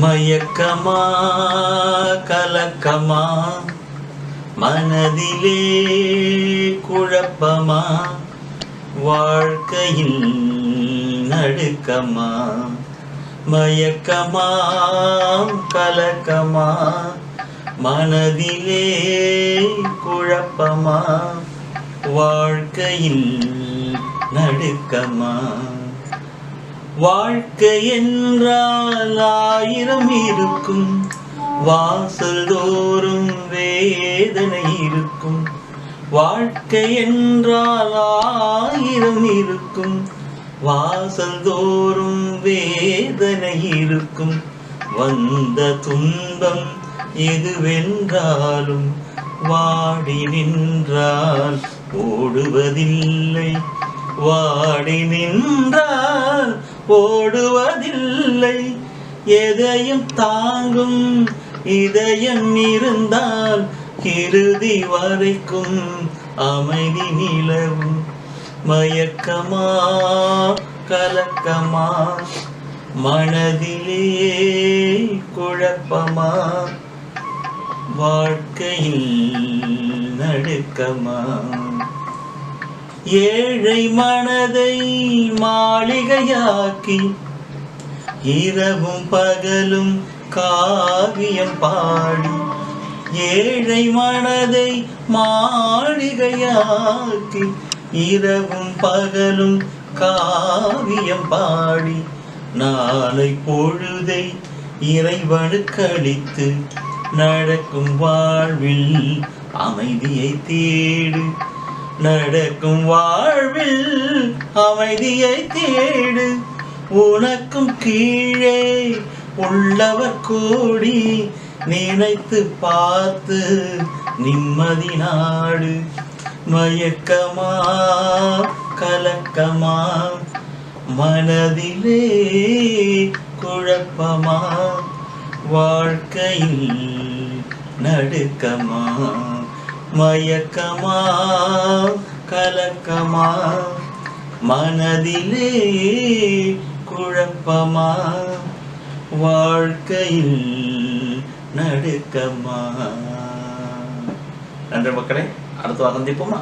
மயக்கமா கலக்கமா மனதிலே குழப்பமா வாழ்க்கையில் நடுக்கமா மயக்கமா கலக்கமா மனதிலே குழப்பமா வாழ்க்கையில் நடுக்கமா வாழ்க்கை என்றால் ஆயிரம் இருக்கும் வாசல் தோறும் வேதனை இருக்கும் வாழ்க்கை என்றால் ஆயிரம் இருக்கும் வாசல் தோறும் வேதனை இருக்கும் வந்த துன்பம் எதுவென்றாலும் வாடி நின்றால் ஓடுவதில்லை வாடி நின்றால் ஓடுவதில்லை எதையும் தாங்கும் இதயம் இருந்தால் இறுதி வரைக்கும் அமைதி நிலவும் மயக்கமா கலக்கமா மனதிலே குழப்பமா வாழ்க்கையில் நடுக்கமா ஏழை மனதை மாளிகையாக்கி இரவும் பகலும் காவியம் பாடி ஏழை மனதை மாளிகையாக்கி இரவும் பகலும் காவியம் பாடி நாளை பொழுதை இறைவனுக்களித்து நடக்கும் வாழ்வில் அமைதியை தேடு நடக்கும் வாழ்வில் அமைதியை தேடு உனக்கும் கீழே உள்ளவர் கூடி நினைத்து பார்த்து நிம்மதி நாடு மயக்கமா கலக்கமா மனதிலே குழப்பமா வாழ்க்கையில் நடுக்கமா மயக்கமா கலக்கமா மனதிலே குழப்பமா வாழ்க்கையில் நடுக்கமா. நன்றி மக்களே, அடுத்த வாரம் சந்திப்போமா?